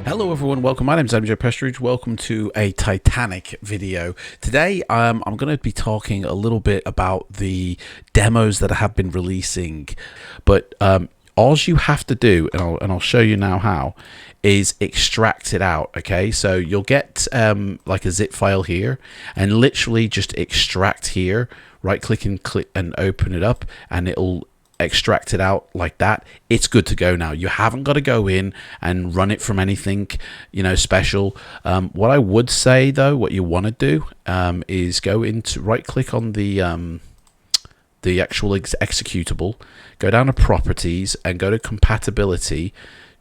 Hello everyone, welcome. My name is MJ Pestridge. Welcome to a Titanic video. Today I'm going to be talking a little bit about the demos that I have been releasing, but all you have to do, and I'll show you now how, is extract it out. Okay, so you'll get like a zip file here, and literally just extract here, right click and open it up, and it'll extract it out like that. It's good to go now. You haven't got to go in and run it from anything, special. What I would say though, what you want to do is go into right click on the actual executable, go down to properties and go to compatibility,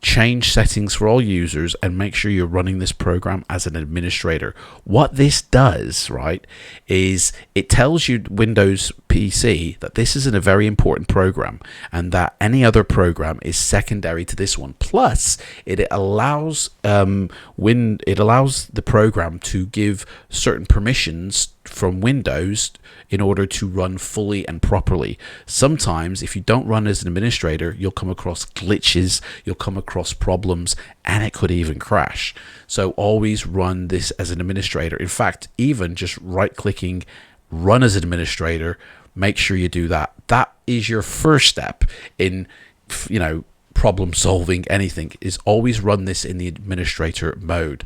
change settings for all users, and make sure you're running this program as an administrator. What this does, right, is it tells you, Windows PC, that this is a very important program and that any other program is secondary to this one. Plus, it allows the program to give certain permissions from Windows in order to run fully and properly. Sometimes if you don't run as an administrator, you'll come across glitches, you'll come across problems, and it could even crash. So always run this as an administrator. In fact, even just right clicking run as an administrator, make sure you do that. That is your first step in problem solving. Anything is always run this in the administrator mode.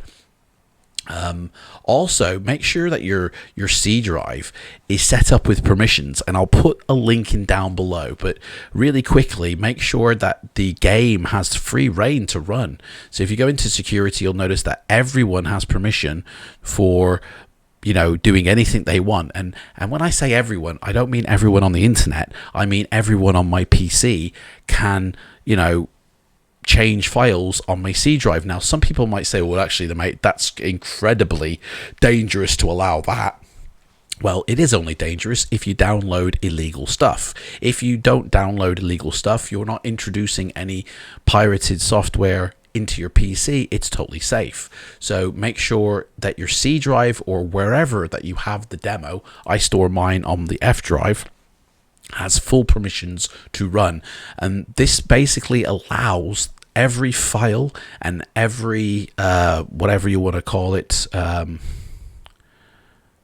Also, make sure that your C drive is set up with permissions, and I'll put a link in down below, but really quickly, make sure that the game has free reign to run. So if you go into security, you'll notice that everyone has permission for doing anything they want. And when I say everyone, I don't mean everyone on the internet. I mean everyone on my PC can change files on my C drive. Now, some people might say, well, actually, mate, that's incredibly dangerous to allow that. Well, it is only dangerous if you download illegal stuff. If you don't download illegal stuff, you're not introducing any pirated software into your PC, it's totally safe. So make sure that your C drive or wherever that you have the demo, I store mine on the F drive, has full permissions to run. And this basically allows every file and every whatever you want to call it.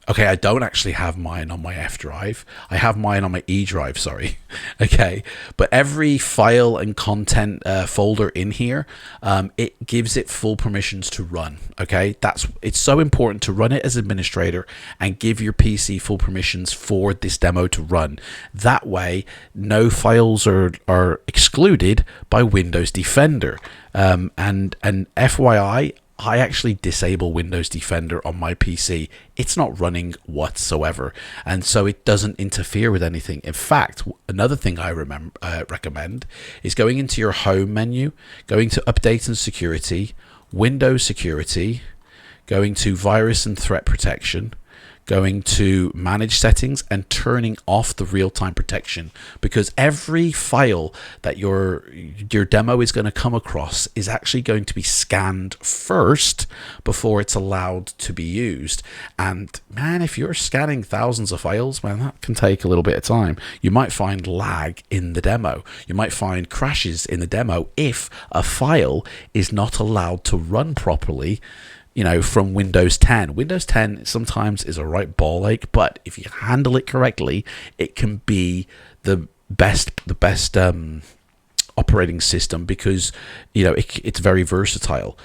Okay, I don't actually have mine on my F drive. I have mine on my E drive, sorry. Okay, but every file and content folder in here, it gives it full permissions to run. Okay, it's so important to run it as administrator and give your PC full permissions for this demo to run. That way, no files are excluded by Windows Defender. And FYI, I actually disable Windows Defender on my PC. It's not running whatsoever, and so it doesn't interfere with anything. In fact, another thing I recommend is going into your home menu, going to Update and Security, Windows Security, going to Virus and Threat Protection, going to Manage Settings, and turning off the real-time protection, because every file that your demo is going to come across is actually going to be scanned first before it's allowed to be used. And man, if you're scanning thousands of files, man, that can take a little bit of time. You might find lag in the demo. You might find crashes in the demo if a file is not allowed to run properly from Windows 10. Windows 10 sometimes is a right ball ache, but if you handle it correctly, it can be the best operating system, because it's very versatile.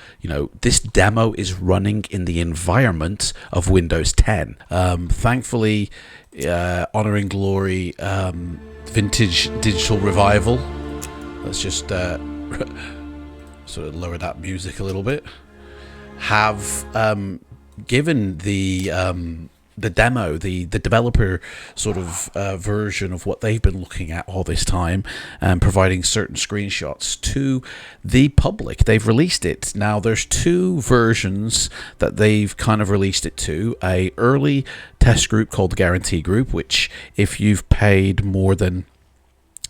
This demo is running in the environment of Windows 10. Thankfully, Honor and Glory Vintage Digital Revival. Let's just sort of lower that music a little bit. Have given the demo, the developer sort of version of what they've been looking at all this time, and providing certain screenshots to the public. They've released it. Now, there's two versions that they've kind of released it to. A early test group called the Guarantee Group, which if you've paid more than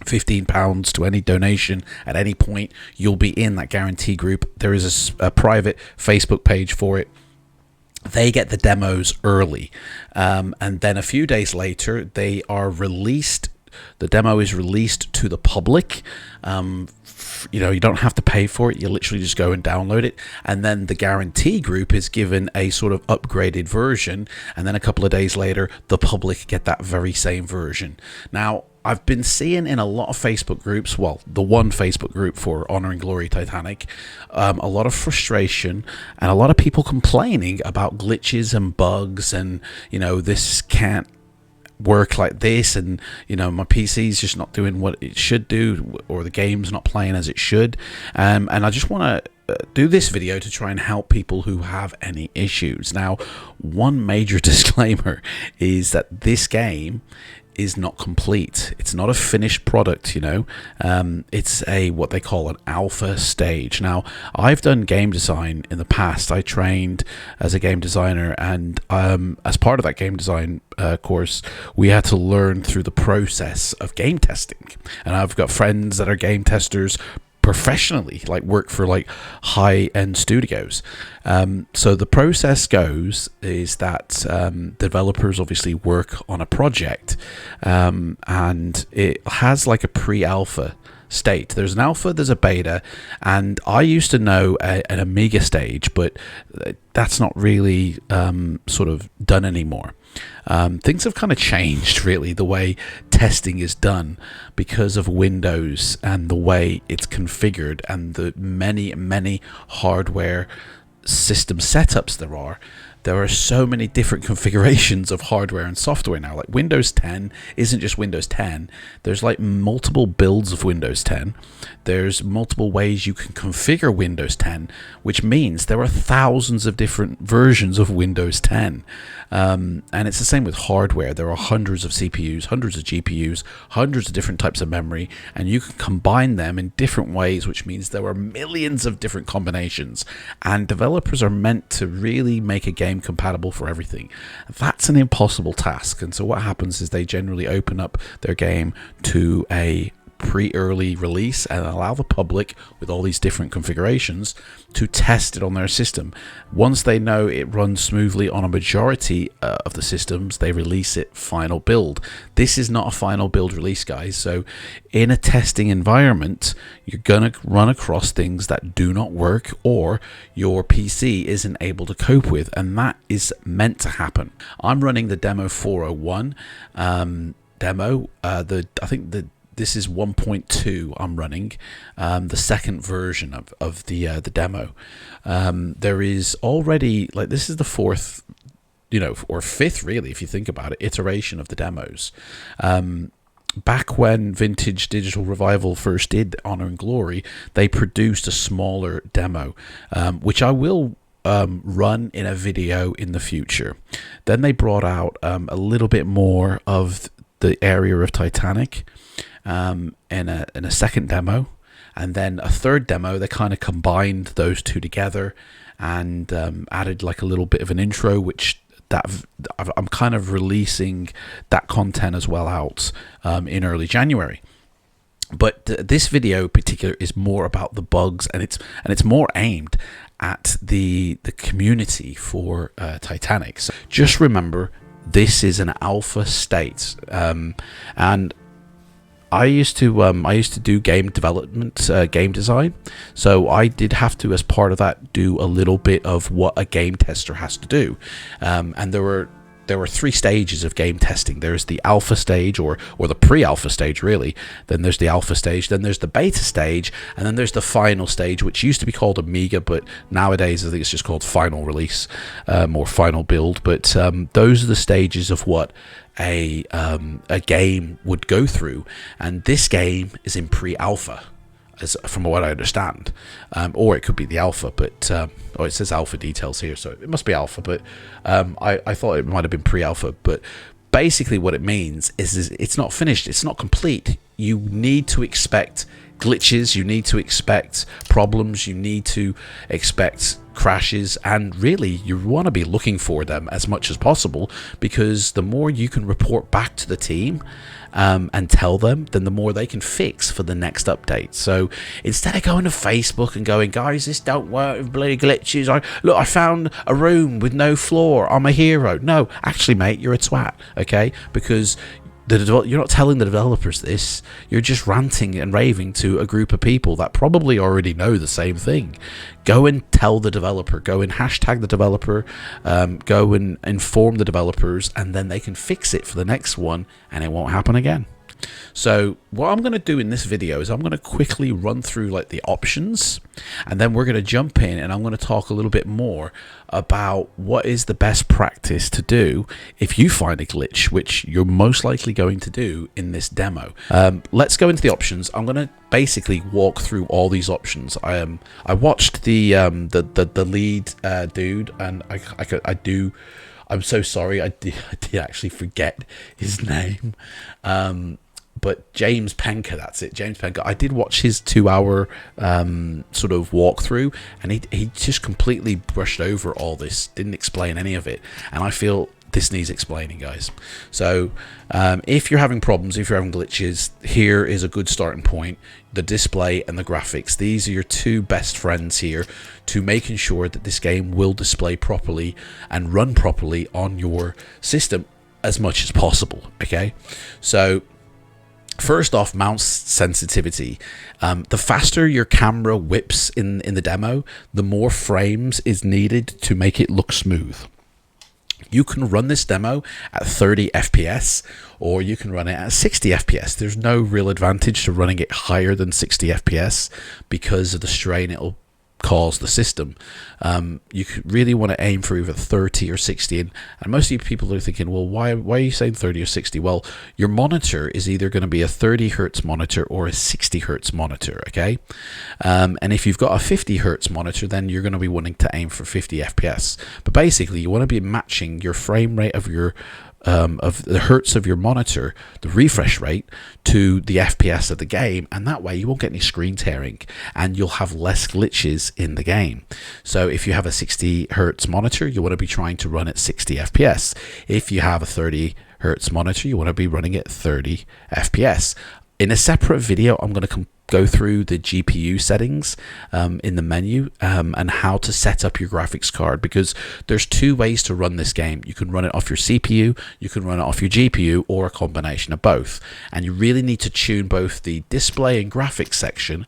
£15 to any donation at any point, you'll be in that guarantee group. There is a private Facebook page for it. They get the demos early, and then a few days later they are released the demo is released to the public. You don't have to pay for it. You literally just go and download it, and then the guarantee group is given a sort of upgraded version, and then a couple of days later the public get that very same version. Now, I've been seeing in a lot of Facebook groups, well, the one Facebook group for Honor and Glory Titanic, a lot of frustration and a lot of people complaining about glitches and bugs, and this can't work like this, and my PC's just not doing what it should do, or the game's not playing as it should, and I just want to do this video to try and help people who have any issues. Now, one major disclaimer is that this game is not complete. It's not a finished product. It's what they call an alpha stage. Now, I've done game design in the past. I trained as a game designer, and as part of that game design course, we had to learn through the process of game testing. And I've got friends that are game testers professionally, work for high-end studios. So the process goes is that developers obviously work on a project, and it has a pre-alpha state. There's an alpha, there's a beta, and I used to know an Amiga stage, but that's not really sort of done anymore. Things have kind of changed, really, the way testing is done because of Windows and the way it's configured and the many hardware system setups there are. There are so many different configurations of hardware and software now. Windows 10 isn't just Windows 10. There's multiple builds of Windows 10. There's multiple ways you can configure Windows 10, which means there are thousands of different versions of Windows 10. And it's the same with hardware. There are hundreds of CPUs, hundreds of GPUs, hundreds of different types of memory, and you can combine them in different ways, which means there are millions of different combinations. And developers are meant to really make a game compatible for everything. That's an impossible task, and so what happens is they generally open up their game to a pre-early release and allow the public with all these different configurations to test it on their system. Once they know it runs smoothly on a majority of the systems, they release it final build. This is not a final build release, guys, so in a testing environment you're gonna run across things that do not work or your PC isn't able to cope with, and that is meant to happen. I'm running the demo 401 demo. This is 1.2 I'm running, the second version of the demo. There is already, this is the fourth, or fifth, really, if you think about it, iteration of the demos. Back when Vintage Digital Revival first did Honor and Glory, they produced a smaller demo, which I will run in a video in the future. Then they brought out a little bit more of the area of Titanic, in a second demo, and then a third demo. They kind of combined those two together and added a little bit of an intro, which I'm kind of releasing that content as well out in early January. But this video in particular is more about the bugs, and it's more aimed at the community for Titanic. So just remember, this is an alpha state, and I used to do game development, game design, so I did have to, as part of that, do a little bit of what a game tester has to do, and there were three stages of game testing. There's the alpha stage, or the pre-alpha stage, really. Then there's the alpha stage. Then there's the beta stage, and then there's the final stage, which used to be called Amiga, but nowadays I think it's just called final release, or final build. But those are the stages of what a game would go through, and this game is in pre-alpha, from what I understand, or it could be the alpha, but it says alpha details here, so it must be alpha, but I thought it might have been pre-alpha. But basically what it means is it's not finished, it's not complete. You need to expect glitches, you need to expect problems, you need to expect crashes, and really you want to be looking for them as much as possible, because the more you can report back to the team and tell them, then the more they can fix for the next update. So instead of going to Facebook and going, guys, this don't work with bloody glitches, I found a room with no floor, I'm a hero. No, actually, mate, you're a twat, okay? Because You're not telling the developers this. You're just ranting and raving to a group of people that probably already know the same thing. Go and tell the developer. Go and hashtag the developer. Go and inform the developers, and then they can fix it for the next one, and it won't happen again. So what I'm going to do in this video is I'm going to quickly run through like the options, and then we're going to jump in and I'm going to talk a little bit more about what is the best practice to do if you find a glitch, which you're most likely going to do in this demo. Let's go into the options. I'm going to basically walk through all these options. I watched the lead dude, and I'm so sorry, I did actually forget his name. But James Penker, that's it, James Penker. I did watch his 2-hour sort of walkthrough, and he just completely brushed over all this, didn't explain any of it, and I feel this needs explaining, guys. So if you're having problems, if you're having glitches, here is a good starting point. The display and the graphics, these are your two best friends here to making sure that this game will display properly and run properly on your system as much as possible. Okay, so first off, mouse sensitivity. The faster your camera whips in the demo, the more frames is needed to make it look smooth. You can run this demo at 30 FPS, or you can run it at 60 FPS. There's no real advantage to running it higher than 60 FPS because of the strain it'll cause the system. You really want to aim for either 30 or 60, and most of you people are thinking, well, why are you saying 30 or 60? Well, your monitor is either going to be a 30 hertz monitor or a 60 hertz monitor. Okay, and if you've got a 50 hertz monitor, then you're going to be wanting to aim for 50 FPS. But basically, you want to be matching your frame rate of your of the hertz of your monitor, the refresh rate, to the FPS of the game, and that way you won't get any screen tearing and you'll have less glitches in the game. So if you have a 60 hertz monitor, you want to be trying to run at 60 FPS. If you have a 30 hertz monitor, you want to be running at 30 FPS. In a separate video, I'm going to go through the GPU settings in the menu and how to set up your graphics card, because there's two ways to run this game. You can run it off your CPU, you can run it off your GPU, or a combination of both. And you really need to tune both the display and graphics section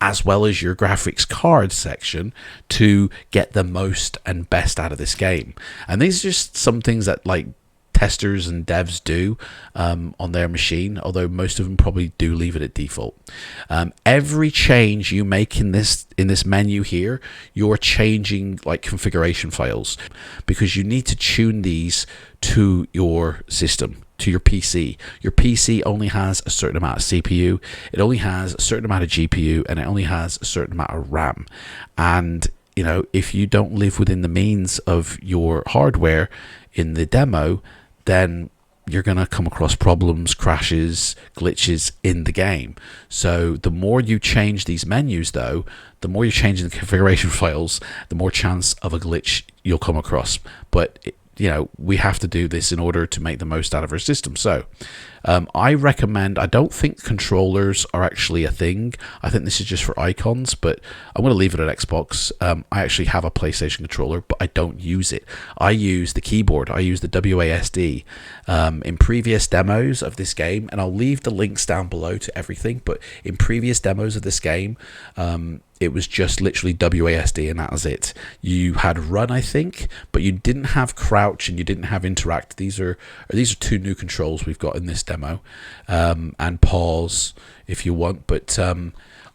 as well as your graphics card section to get the most and best out of this game. And these are just some things that like testers and devs do on their machine, although most of them probably do leave it at default. Every change you make in this menu here, you're changing like configuration files, because you need to tune these to your system, to your PC. Your PC only has a certain amount of CPU, it only has a certain amount of GPU, and it only has a certain amount of RAM. And you know, if you don't live within the means of your hardware in the demo, then you're going to come across problems, crashes, glitches in the game. So the more you change these menus, though, the more you're changing the configuration files, the more chance of a glitch you'll come across. But you know, we have to do this in order to make the most out of our system. So I recommend, I don't think controllers are actually a thing. I think this is just for icons, but I'm going to leave it at Xbox. I actually have a PlayStation controller, but I don't use it. I use the keyboard. I use the WASD. In previous demos of this game, and I'll leave the links down below to everything, but in previous demos of this game, it was just literally WASD, and that was it. You had run, I think, but you didn't have crouch and you didn't have interact. These are two new controls we've got in this demo, and pause if you want. But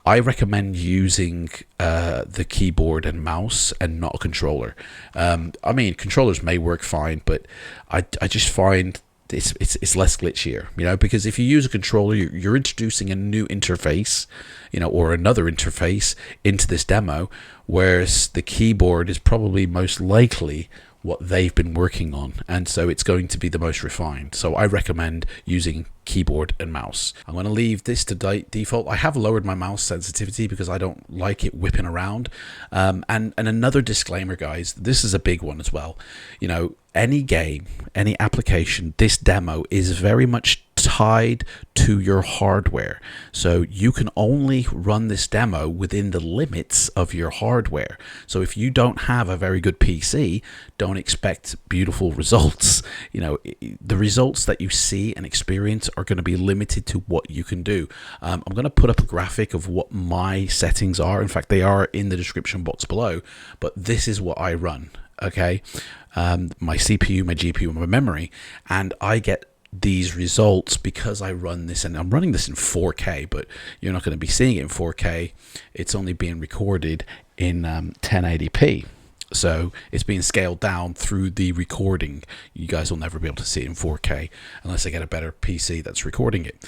I recommend using the keyboard and mouse and not a controller. I mean, controllers may work fine, but I just find it's less glitchier, you know, because if you use a controller, you're introducing a new interface, you know, or another interface into this demo, whereas the keyboard is probably most likely what they've been working on, and so it's going to be the most refined. So I recommend using keyboard and mouse. I'm going to leave this to default. I have lowered my mouse sensitivity because I don't like it whipping around. And another disclaimer, guys, this is a big one as well. You know, any game, any application, this demo is very much tied to your hardware. So you can only run this demo within the limits of your hardware. So if you don't have a very good PC, don't expect beautiful results. You know, the results that you see and experience are going to be limited to what you can do. I'm going to put up a graphic of what my settings are. In fact, they are in the description box below, but this is what I run. Okay, my CPU, my GPU, my memory, and I get these results because I run this, and I'm running this in 4K, but you're not going to be seeing it in 4K. It's only being recorded in 1080p. So it's being scaled down through the recording. You guys will never be able to see it in 4K unless I get a better PC that's recording it.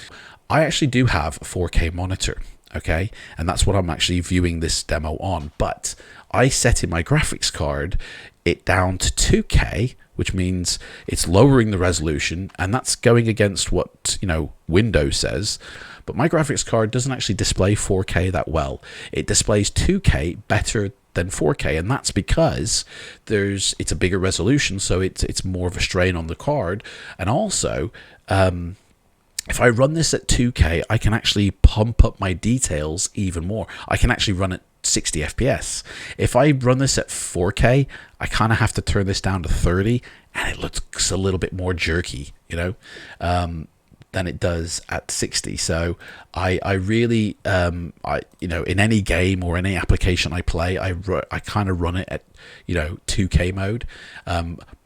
I actually do have a 4K monitor, okay, and that's what I'm actually viewing this demo on, but I set in my graphics card it down to 2K, which means it's lowering the resolution, and that's going against what, you know, Windows says. But my graphics card doesn't actually display 4K that well. It displays 2K better than 4K, and that's because it's a bigger resolution, so it's more of a strain on the card. And also, if I run this at 2K, I can actually pump up my details even more. I can actually run it 60 FPS. If I run this at 4K, I kind of have to turn this down to 30, and it looks a little bit more jerky, you know, than it does at 60. So I really, you know, in any game or any application I play, I kind of run it at, you know, 2K mode.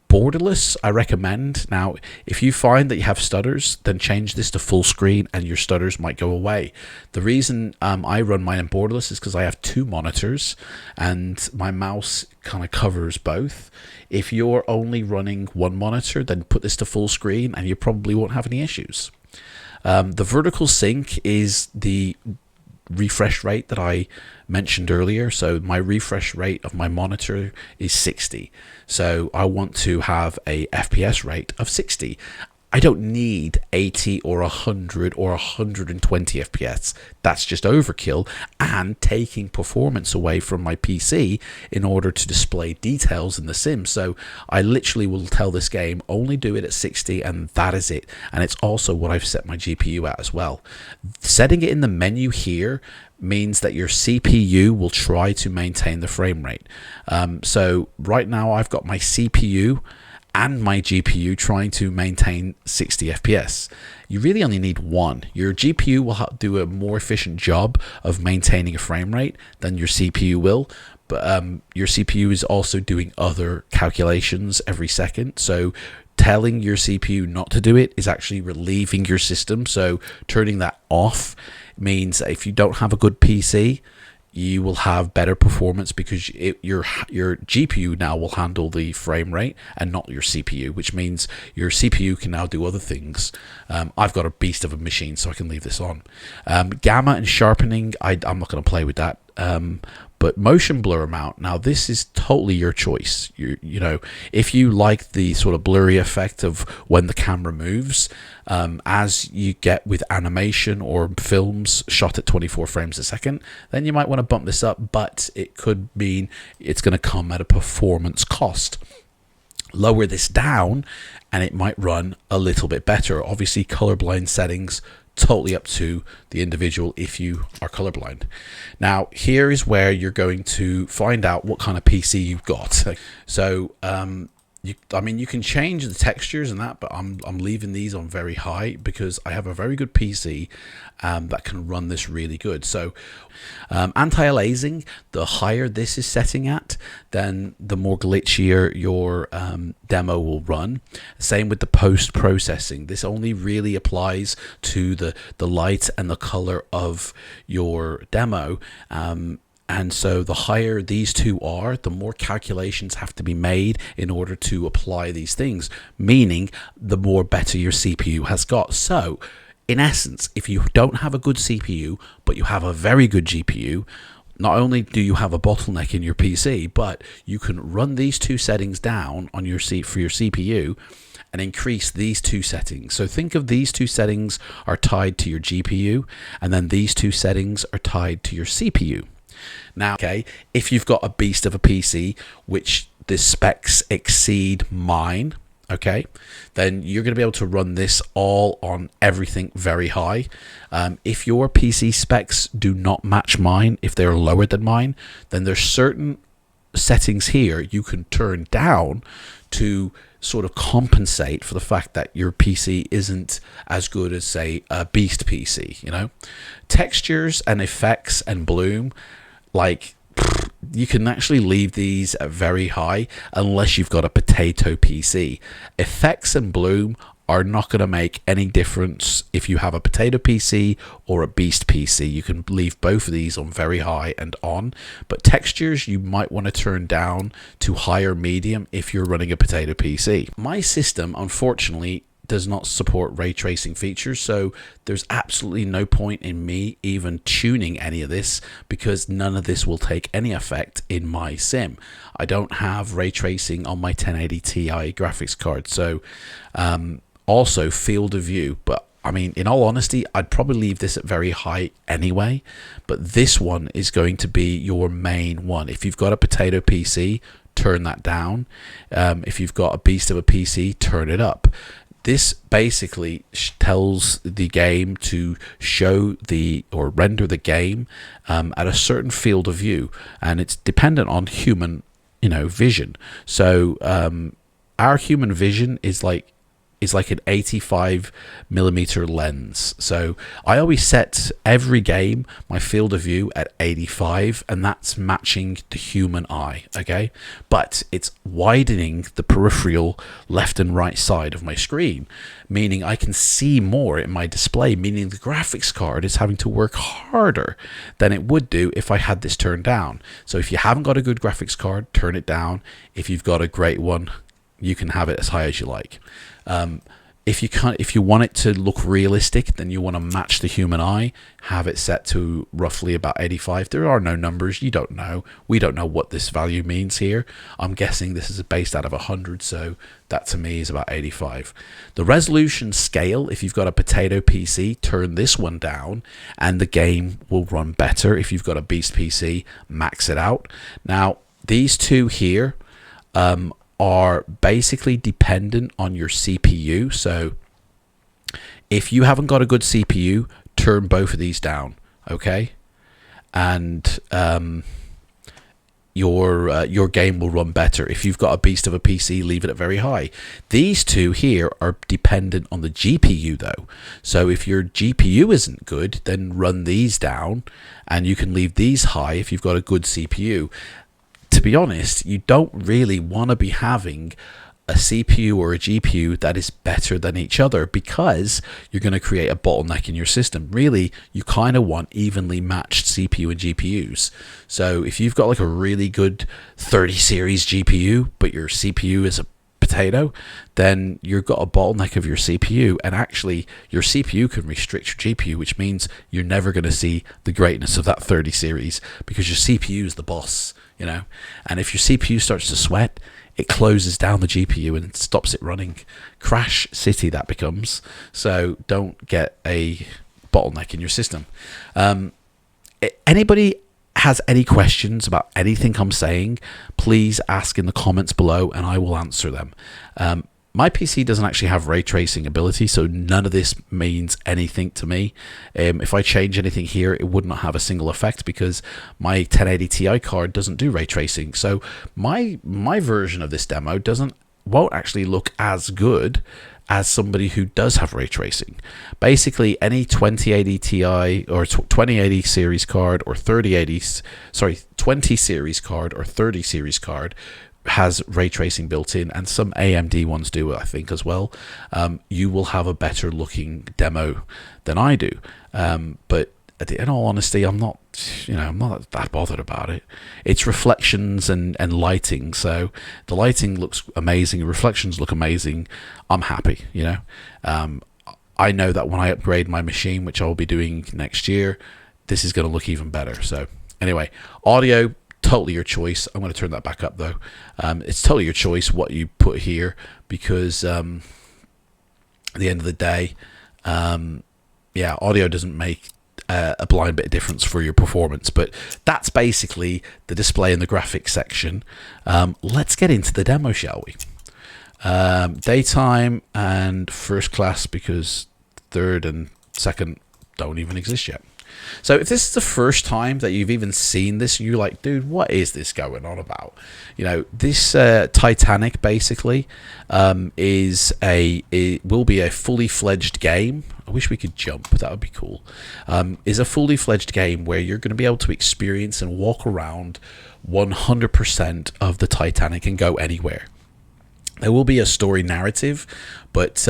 Borderless, I recommend. Now, if you find that you have stutters, then change this to full screen and your stutters might go away. The reason I run mine in borderless is because I have 2 monitors and my mouse kind of covers both. If you're only running 1 monitor, then put this to full screen and you probably won't have any issues. The vertical sync is the refresh rate that I mentioned earlier. So my refresh rate of my monitor is 60. So I want to have a FPS rate of 60. I don't need 80 or 100 or 120 FPS. That's just overkill and taking performance away from my PC in order to display details in the sim. So I literally will tell this game only do it at 60 and that is it. And it's also what I've set my GPU at as well. Setting it in the menu here means that your CPU will try to maintain the frame rate. So right now I've got my CPU and my GPU trying to maintain 60 FPS. You really only need one. Your GPU will do a more efficient job of maintaining a frame rate than your CPU will, but your CPU is also doing other calculations every second. So telling your CPU not to do it is actually relieving your system. So turning that off means that if you don't have a good PC, you will have better performance because your GPU now will handle the frame rate and not your CPU, which means your CPU can now do other things. I've got a beast of a machine, so I can leave this on. Gamma and sharpening, I'm not going to play with that. But motion blur amount, now this is totally your choice. You know, if you like the sort of blurry effect of when the camera moves, as you get with animation or films shot at 24 frames a second, then you might want to bump this up, but it could mean it's going to come at a performance cost. Lower this down and it might run a little bit better. Obviously, colorblind settings, totally up to the individual if you are colorblind. Now, here is where you're going to find out what kind of PC you've got. So, I mean, you can change the textures and that, but I'm leaving these on very high because I have a very good PC that can run this really good. So anti-aliasing, the higher this is setting at, then the more glitchier your demo will run. Same with the post-processing. This only really applies to the light and the color of your demo. And so the higher these two are, the more calculations have to be made in order to apply these things, meaning the more better your CPU has got. So in essence, if you don't have a good CPU, but you have a very good GPU, not only do you have a bottleneck in your PC, but you can run these two settings down on your for your CPU and increase these two settings. So think of these two settings are tied to your GPU, and then these two settings are tied to your CPU. Now, okay, if you've got a beast of a PC, which the specs exceed mine, okay, then you're going to be able to run this all on everything very high. If your PC specs do not match mine, if they're lower than mine, then there's certain settings here you can turn down to sort of compensate for the fact that your PC isn't as good as, say, a beast PC. You know, textures and effects and bloom, like, you can actually leave these at very high unless you've got a potato PC. Effects and bloom are not going to make any difference if you have a potato PC or a beast PC. You can leave both of these on very high and on, but textures you might want to turn down to higher medium if you're running a potato PC. My system, unfortunately, does not support ray tracing features, so there's absolutely no point in me even tuning any of this, because none of this will take any effect in my sim. I don't have ray tracing on my 1080 Ti graphics card, so also field of view, but I mean, in all honesty, I'd probably leave this at very high anyway, but this one is going to be your main one. If you've got a potato PC, turn that down. If you've got a beast of a PC, turn it up. This basically tells the game to show the, or render the game at a certain field of view, and it's dependent on human, vision. So our human vision is like an 85mm lens. So I always set every game, my field of view, at 85, and that's matching the human eye, okay? But it's widening the peripheral left and right side of my screen, meaning I can see more in my display, meaning the graphics card is having to work harder than it would do if I had this turned down. So if you haven't got a good graphics card, turn it down. If you've got a great one, you can have it as high as you like. If you want it to look realistic, then you want to match the human eye, have it set to roughly about 85. There are no numbers. You don't know. We don't know what this value means here. I'm guessing this is based out of 100, so that to me is about 85. The resolution scale, if you've got a potato PC, turn this one down and the game will run better. If you've got a beast PC, max it out. Now, these two here are basically dependent on your CPU. So if you haven't got a good CPU, turn both of these down, okay? And your game will run better. If you've got a beast of a PC, leave it at very high. These two here are dependent on the GPU though. So if your GPU isn't good, then run these down, and you can leave these high if you've got a good CPU. To be honest, you don't really want to be having a CPU or a GPU that is better than each other, because you're going to create a bottleneck in your system. Really, you kind of want evenly matched CPU and GPUs. So if you've got like a really good 30 series GPU, but your CPU is a potato, then you've got a bottleneck of your CPU, and actually your CPU can restrict your GPU, which means you're never going to see the greatness of that 30 series, because your CPU is the boss. And if your CPU starts to sweat, it closes down the GPU and stops it running. Crash city that becomes. So don't get a bottleneck in your system. Anybody has any questions about anything I'm saying, please ask in the comments below and I will answer them. My PC doesn't actually have ray tracing ability, so none of this means anything to me. If I change anything here, it would not have a single effect, because my 1080 Ti card doesn't do ray tracing. So my version of this demo won't actually look as good as somebody who does have ray tracing. Basically, any 2080 Ti or 2080 series card or 20 series card or 30 series card has ray tracing built in, and some AMD ones do, I think, as well. You will have a better looking demo than I do. But in all honesty, I'm not that bothered about it. It's reflections and lighting. So the lighting looks amazing, reflections look amazing. I'm happy, I know that when I upgrade my machine, which I'll be doing next year, this is going to look even better. So anyway, audio, totally your choice. I'm going to turn that back up though. It's totally your choice what you put here, because at the end of the day, audio doesn't make a blind bit of difference for your performance. But that's basically the display and the graphics section. Let's get into the demo, shall we? Daytime and first class, because third and second don't even exist yet. So if this is the first time that you've even seen this, you're like, dude, what is this going on about? You know, this Titanic basically will be a fully fledged game. I wish we could jump. That would be cool. Is a fully fledged game where you're going to be able to experience and walk around 100% of the Titanic and go anywhere. There will be a story narrative, but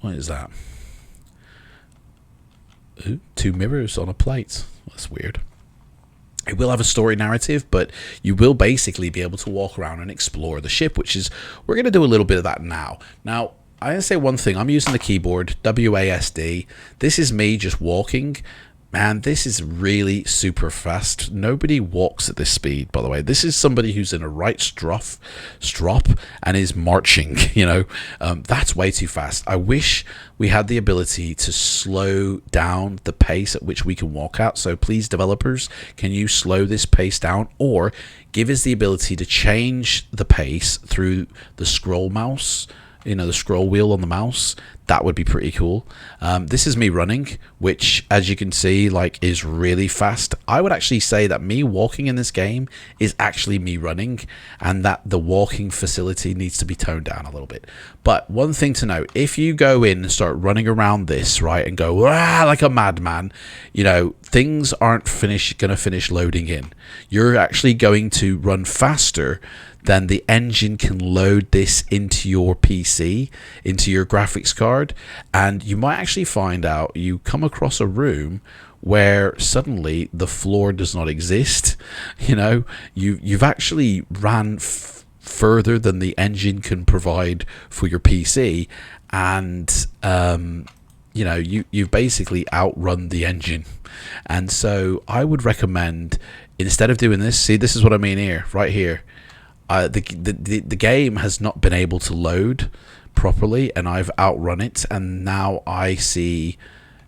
what is that? Ooh, 2 mirrors on a plate. That's weird. It will have a story narrative, but you will basically be able to walk around and explore the ship, which is, we're going to do a little bit of that now. Now, I'm going to say one thing. I'm using the keyboard, WASD. This is me just walking. Man, this is really super fast. Nobody walks at this speed, by the way. This is somebody who's in a right strop and is marching, you know. That's way too fast. I wish we had the ability to slow down the pace at which we can walk at. So please, developers, can you slow this pace down, or give us the ability to change the pace through the scroll mouse, you know, the scroll wheel on the mouse. That would be pretty cool. This is me running, which, as you can see, like, is really fast. I would actually say that me walking in this game is actually me running, and that the walking facility needs to be toned down a little bit. But one thing to note, if you go in and start running around this, right, and go like a madman, you know, things aren't going to finish loading in. You're actually going to run faster then the engine can load this into your PC, into your graphics card, and you might actually find out you come across a room where suddenly the floor does not exist. You know, you've actually ran further than the engine can provide for your PC, and you know, you've basically outrun the engine. And so I would recommend, instead of doing this, see, this is what I mean here, right here. The game has not been able to load properly, and I've outrun it, and now I see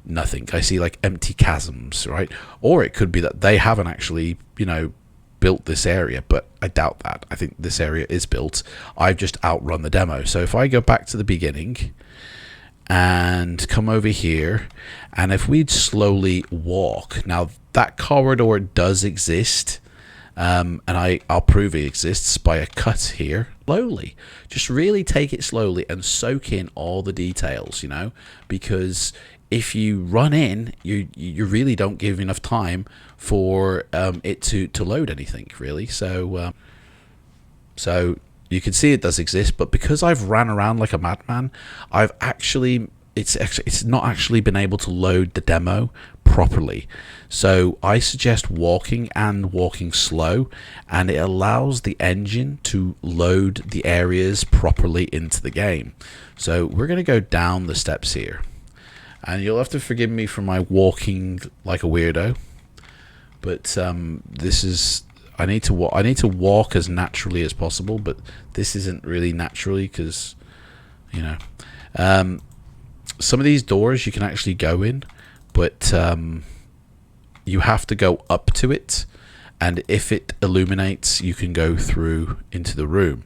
nothing. I see like empty chasms, right? Or it could be that they haven't actually, you know, built this area, but I doubt that. I think this area is built. I've just outrun the demo. So if I go back to the beginning and come over here, and if we'd slowly walk, now that corridor does exist. And I'll prove it exists by a cut here. Slowly, just really take it slowly and soak in all the details, you know, because if you run in, you really don't give enough time for it to load anything, really. So so you can see it does exist, but because I've ran around like a madman, I've actually it's not actually been able to load the demo properly. So I suggest walking and walking slow, and it allows the engine to load the areas properly into the game. So we're going to go down the steps here, and you'll have to forgive me for my walking like a weirdo, but this is, I need to walk as naturally as possible, but this isn't really naturally because, you know, some of these doors you can actually go in, but you have to go up to it, and if it illuminates, you can go through into the room.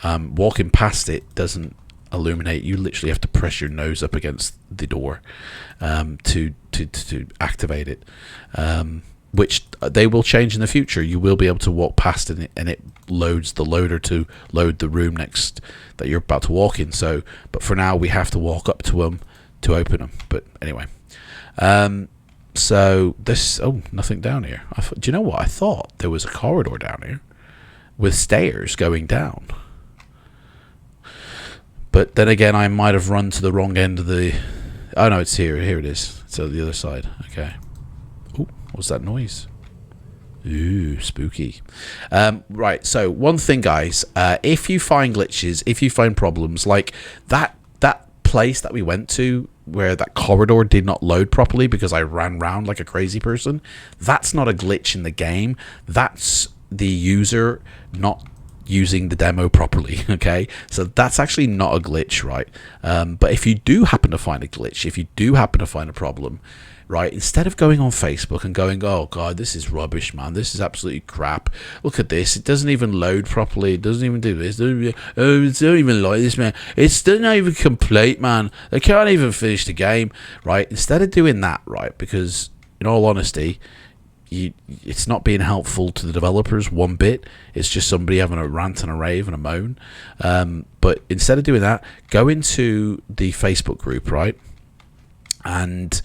Walking past it doesn't illuminate. You literally have to press your nose up against the door to activate it, which they will change in the future. You will be able to walk past it, and it loads the loader to load the room next that you're about to walk in. So, but for now, we have to walk up to them to open them. But anyway, so this, oh, nothing down here. Do you know what? I thought there was a corridor down here with stairs going down. But then again, I might have run to the wrong end of the... Oh, no, it's here. Here it is. It's on the other side. Okay. Oh, what's that noise? Ooh, spooky. Right, so one thing, guys. If you find glitches, if you find problems, like that place that we went to where that corridor did not load properly because I ran around like a crazy person, that's not a glitch in the game. That's the user not using the demo properly. Okay, so that's actually not a glitch, right? But if you do happen to find a glitch, if you do happen to find a problem, right? Instead of going on Facebook and going, oh God, this is rubbish, man. This is absolutely crap. Look at this. It doesn't even load properly. It doesn't even do this. It's not even like this, man. It's still not even complete, man. They can't even finish the game, right? Instead of doing that, right? Because in all honesty, it's not being helpful to the developers one bit. It's just somebody having a rant and a rave and a moan. But instead of doing that, go into the Facebook group, right? And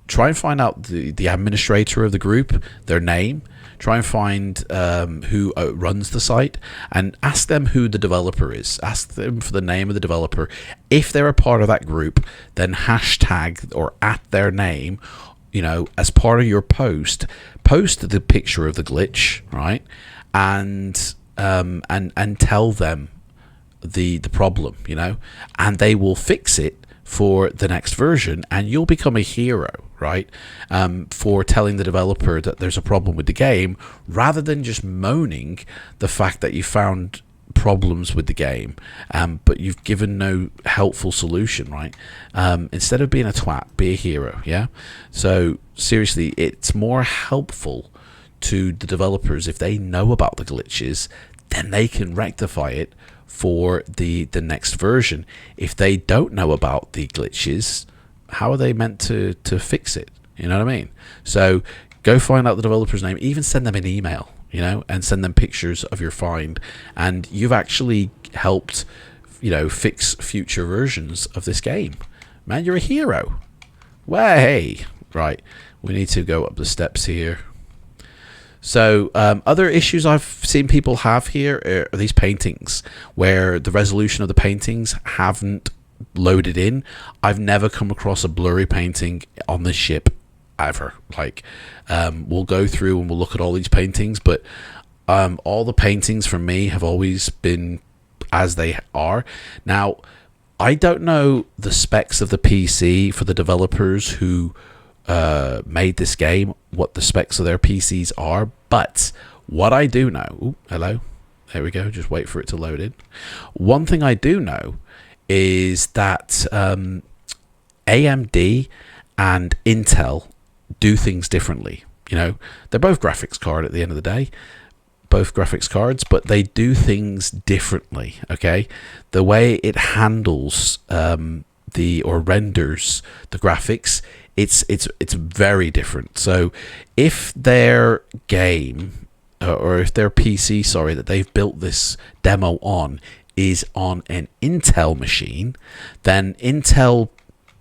try and find out the administrator of the group, their name. Try and find who runs the site, and ask them who the developer is. Ask them for the name of the developer. If they're a part of that group, then hashtag or at their name, as part of your post the picture of the glitch, right? And tell them the problem, and they will fix it for the next version, and you'll become a hero, right? For telling the developer that there's a problem with the game, rather than just moaning the fact that you found problems with the game, but you've given no helpful solution, right? Instead of being a twat, be a hero. Yeah. So seriously, it's more helpful to the developers if they know about the glitches, then they can rectify it for the next version. If they don't know about the glitches, how are they meant to fix it? You know what I mean? So go find out the developer's name, even send them an email, and send them pictures of your find, and you've actually helped, fix future versions of this game. Man, you're a hero. Way. Right, we need to go up the steps here. So other issues I've seen people have here are these paintings, where the resolution of the paintings haven't loaded in. I've never come across a blurry painting on this ship ever. We'll go through and we'll look at all these paintings, but all the paintings for me have always been as they are. Now, I don't know the specs of the PC for the developers who made this game, what the specs of their PCs are, but what I do know, ooh, hello, there we go, just wait for it to load in. One thing I do know is that AMD and Intel do things differently. They're both graphics card at the end of the day, both graphics cards, but they do things differently. Okay, the way it handles or renders the graphics, it's very different. So if their game or if their PC, sorry, that they've built this demo on is on an Intel machine, then Intel,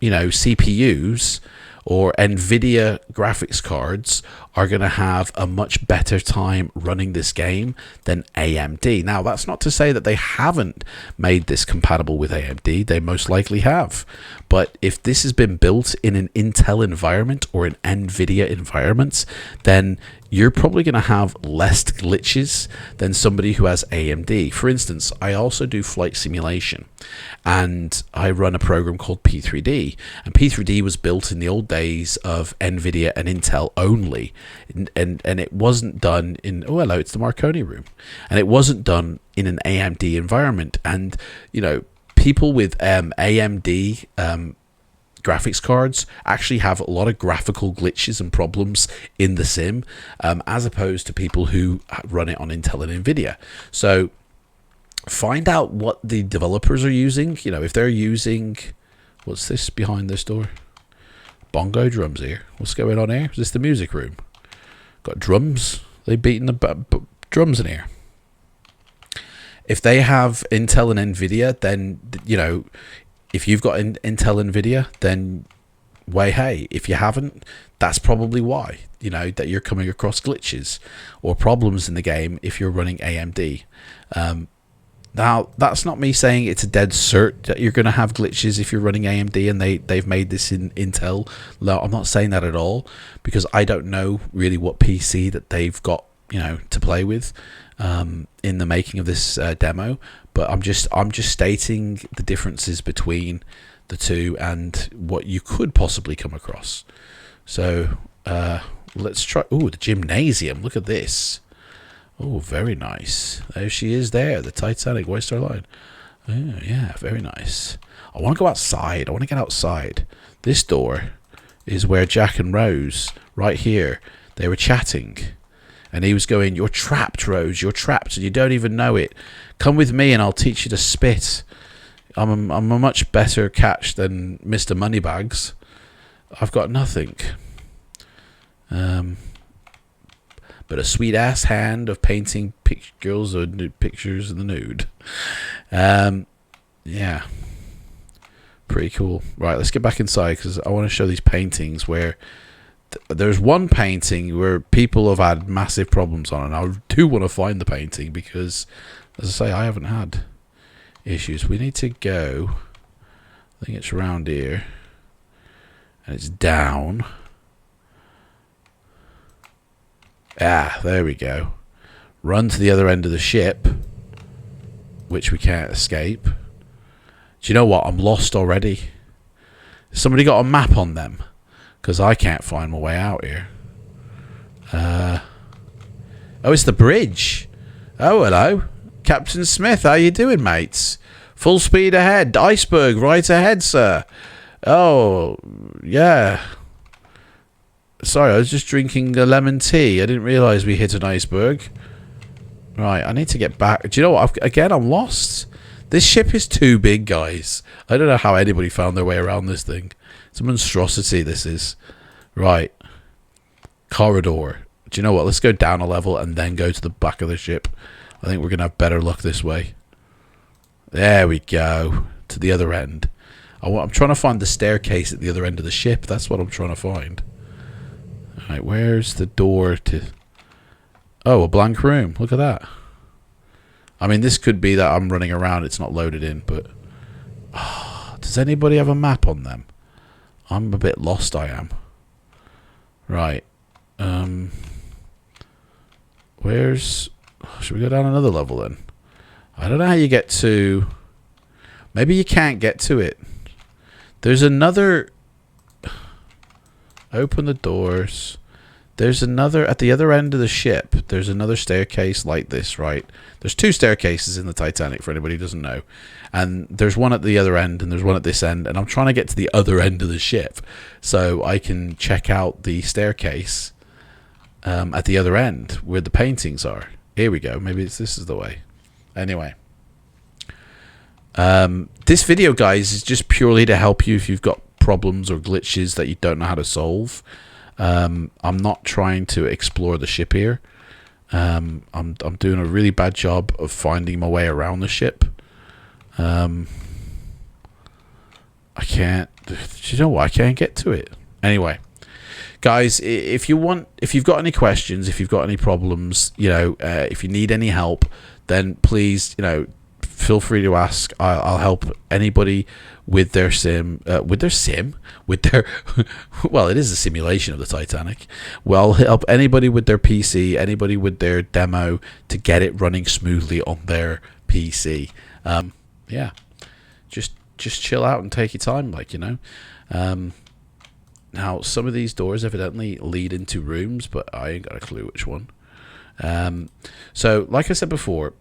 CPUs or NVIDIA graphics cards are going to have a much better time running this game than AMD. Now, that's not to say that they haven't made this compatible with AMD. They most likely have. But if this has been built in an Intel environment or an NVIDIA environment, then you're probably going to have less glitches than somebody who has AMD. For instance, I also do flight simulation, and I run a program called P3D, and P3D was built in the old days of NVIDIA and Intel only, and it wasn't done in, oh hello, it's the Marconi room, and it wasn't done in an AMD environment. And people with AMD graphics cards actually have a lot of graphical glitches and problems in the sim, as opposed to people who run it on Intel and NVIDIA. So find out what the developers are using. If they're using, what's this behind this door? Bongo drums here. What's going on here? Is this the music room? Got drums. They beating the drums in here. If they have Intel and NVIDIA, then if you've got Intel NVIDIA, then hey, if you haven't, that's probably why, that you're coming across glitches or problems in the game if you're running AMD. Now, that's not me saying it's a dead cert that you're going to have glitches if you're running AMD and they've made this in Intel. No, I'm not saying that at all, because I don't know really what PC that they've got, to play with in the making of this demo. But I'm just stating the differences between the two and what you could possibly come across. So let's try. Oh, the gymnasium. Look at this. Oh, very nice. There she is there, the Titanic White Star Line. Oh, yeah, very nice. I want to go outside. I want to get outside. This door is where Jack and Rose, right here, they were chatting. And he was going, "You're trapped, Rose. You're trapped, and you don't even know it. Come with me, and I'll teach you to spit. I'm a much better catch than Mr. Moneybags. I've got nothing. But a sweet ass hand of painting girls or pictures of the nude." Yeah, pretty cool. Right, let's get back inside because I want to show these paintings where. There's one painting where people have had massive problems on, and I do want to find the painting because, as I say, I haven't had issues. We need to go. I think it's around here, and it's down. Ah, there we go. Run to the other end of the ship, which we can't escape. Do you know what? I'm lost already. Somebody got a map on them? Because I can't find my way out here. Oh, it's the bridge. Oh, hello. Captain Smith, how you doing, mates? Full speed ahead. Iceberg right ahead, sir. Oh, yeah. Sorry, I was just drinking a lemon tea. I didn't realise we hit an iceberg. Right, I need to get back. Do you know what? Again, I'm lost. This ship is too big, guys. I don't know how anybody found their way around this thing. It's a monstrosity, this is. Right. Corridor. Do you know what? Let's go down a level and then go to the back of the ship. I think we're going to have better luck this way. There we go. To the other end. I'm trying to find the staircase at the other end of the ship. That's what I'm trying to find. Alright, where's the door to... Oh, a blank room. Look at that. I mean, this could be that I'm running around. It's not loaded in, but... Oh, does anybody have a map on them? I'm a bit lost, I am. Right. Where's... Should we go down another level then? I don't know how you get to... Maybe you can't get to it. There's another... Open the doors. There's another... At the other end of the ship, there's another staircase like this, right? There's two staircases in the Titanic, for anybody who doesn't know. And there's one at the other end, and there's one at this end. And I'm trying to get to the other end of the ship so I can check out the staircase at the other end where the paintings are. Here we go. Maybe this is the way. Anyway. This video, guys, is just purely to help you if you've got problems or glitches that you don't know how to solve. I'm not trying to explore the ship here. I'm doing a really bad job of finding my way around the ship. I can't. Do you know what? I can't get to it. Anyway, guys, if you've got any questions, if you've got any problems, if you need any help, then please, feel free to ask. I'll help anybody with their well, it is a simulation of the Titanic. Well, help anybody with their PC, anybody with their demo to get it running smoothly on their PC. Yeah, just chill out and take your time, now some of these doors evidently lead into rooms, but I ain't got a clue which one. So like I said before,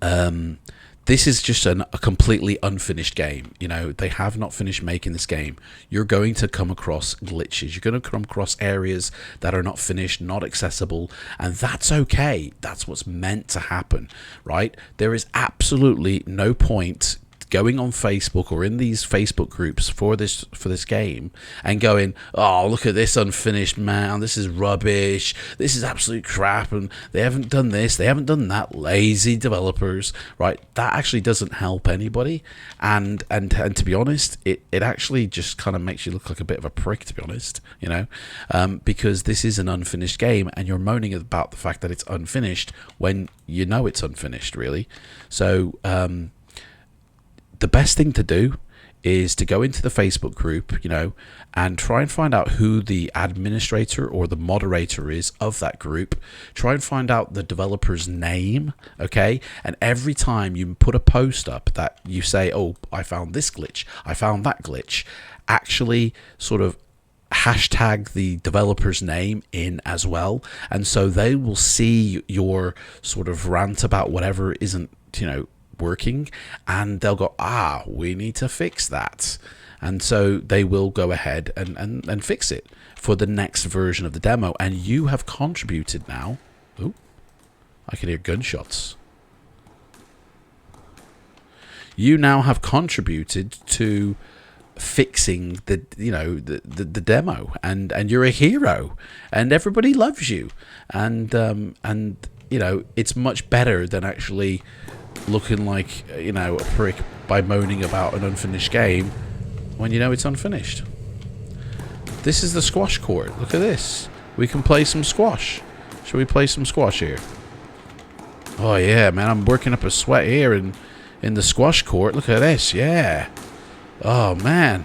this is just a completely unfinished game. They have not finished making this game. You're going to come across glitches. You're going to come across areas that are not finished, not accessible, and that's okay. That's what's meant to happen, right? There is absolutely no point going on Facebook or in these Facebook groups for this game and going, "Oh, look at this unfinished, man, this is rubbish, this is absolute crap, and they haven't done this, they haven't done that, lazy developers," right? That actually doesn't help anybody, and to be honest, it actually just kind of makes you look like a bit of a prick, to be honest, because this is an unfinished game and you're moaning about the fact that it's unfinished when you know it's unfinished, really. So the best thing to do is to go into the Facebook group, and try and find out who the administrator or the moderator is of that group. Try and find out the developer's name, okay? And every time you put a post up that you say, "Oh, I found this glitch, I found that glitch," actually sort of hashtag the developer's name in as well. And so they will see your sort of rant about whatever isn't, working, and they'll go, "We need to fix that." and so they will go ahead and fix it for the next version of the demo. And you have contributed now. Ooh, I can hear gunshots. You now have contributed to fixing the the demo, and you're a hero, and everybody loves you, and you know, it's much better than actually looking like, you know, a prick by moaning about an unfinished game when you know it's unfinished. This is the squash court. Look at this. We can play some squash. Shall we play some squash here? Oh yeah, man, I'm working up a sweat here in the squash court. Look at this. Yeah. Oh man,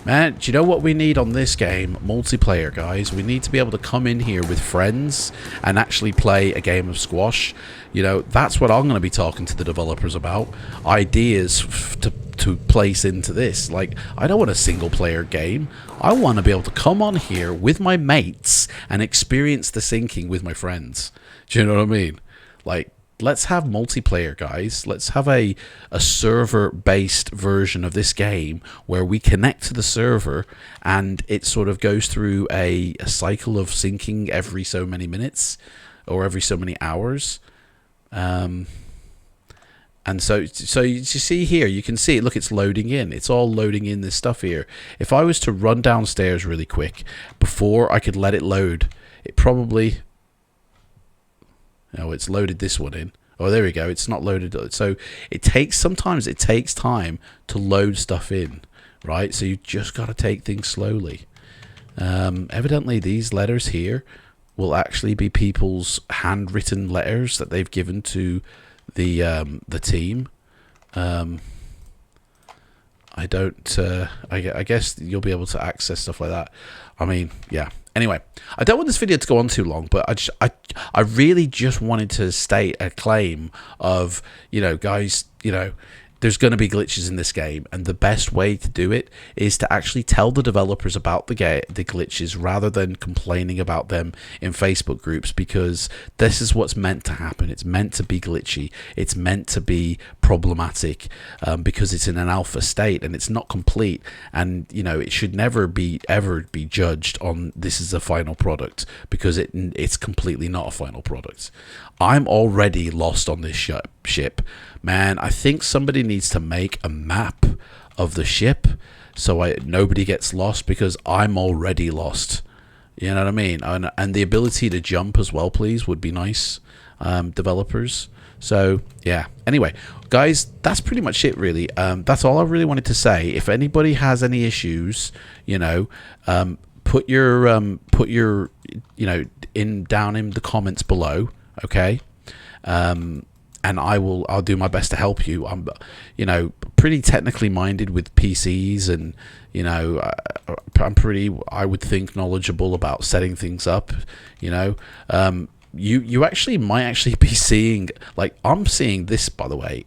do you know what we need on this game? Multiplayer, guys. We need to be able to come in here with friends and actually play a game of squash. You know, that's what I'm going to be talking to the developers about. Ideas to place into this. Like, I don't want a single player game. I want to be able to come on here with my mates and experience the sinking with my friends. Do you know what I mean? Like, let's have multiplayer, guys. Let's have a server-based version of this game where we connect to the server and it sort of goes through a cycle of syncing every so many minutes or every so many hours. And so you see here, you can see it. Look, it's loading in. It's all loading in this stuff here. If I was to run downstairs really quick before I could let it load, it probably... Oh, it's loaded this one in. Oh, there we go. It's not loaded. So sometimes it takes time to load stuff in, right? So you just got to take things slowly. Evidently, these letters here will actually be people's handwritten letters that they've given to the team. I guess you'll be able to access stuff like that. I mean, yeah. Anyway, I don't want this video to go on too long, but I really just wanted to state a claim of, you know, guys, you know, there's going to be glitches in this game, and the best way to do it is to actually tell the developers about the glitches rather than complaining about them in Facebook groups, because this is what's meant to happen. It's meant to be glitchy. It's meant to be problematic because it's in an alpha state and it's not complete, and you know, it should never be ever be judged on this is a final product, because it's completely not a final product. I'm already lost on this ship. Man, I think somebody needs to make a map of the ship so nobody gets lost, because I'm already lost. You know what I mean? And the ability to jump as well, please, would be nice, developers. So, yeah. Anyway, guys, that's pretty much it, really. That's all I really wanted to say. If anybody has any issues, you know, put your you know, down in the comments below. Okay, and I'll do my best to help you. I'm, you know, pretty technically minded with PCs, and you know, I'm pretty, I would think, knowledgeable about setting things up. You know, you actually might actually be seeing, like, I'm seeing this, by the way,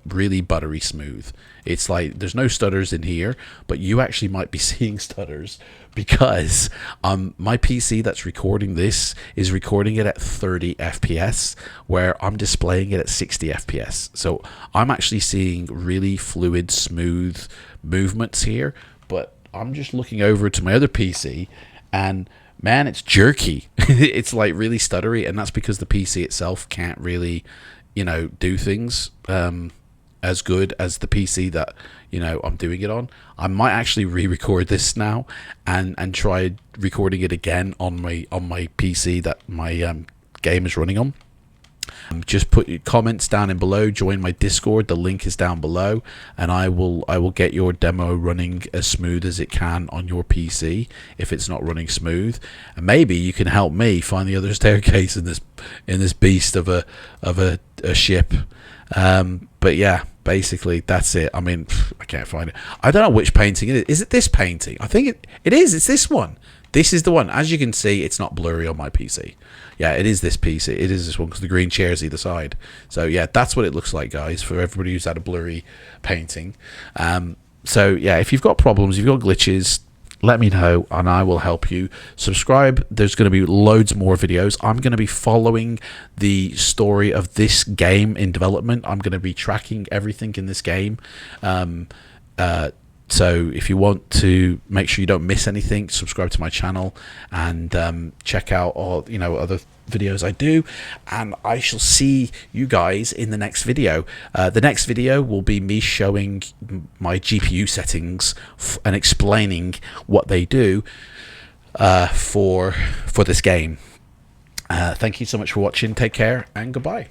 really buttery smooth. It's like there's no stutters in here, but you actually might be seeing stutters because my PC that's recording this is recording it at 30 FPS, where I'm displaying it at 60 FPS. So I'm actually seeing really fluid, smooth movements here, but I'm just looking over to my other PC and man, it's jerky. It's like really stuttery, and that's because the PC itself can't really, you know, do things as good as the PC that, you know, I'm doing it on. I might actually re-record this now and try recording it again on my PC that my game is running on. Just put your comments down in below, join my Discord, the link is down below, and I will get your demo running as smooth as it can on your PC if it's not running smooth. And maybe you can help me find the other staircase in this beast of a ship. But yeah, basically that's it. I mean, I can't find it. I don't know which painting it is. Is it this painting? I think it is. It's this one. This is the one. As you can see, it's not blurry on my PC. Yeah, it is this PC. It is this one because the green chair's either side. So yeah, that's what it looks like, guys, for everybody who's had a blurry painting. So yeah, if you've got problems, you've got glitches, let me know and I will help you. Subscribe. There's going to be loads more videos. I'm going to be following the story of this game in development. I'm going to be tracking everything in this game. So if you want to make sure you don't miss anything, subscribe to my channel and check out all other videos I do, and I shall see you guys in the next video. The next video will be me showing my GPU settings and explaining what they do for this game. Thank you so much for watching. Take care and goodbye.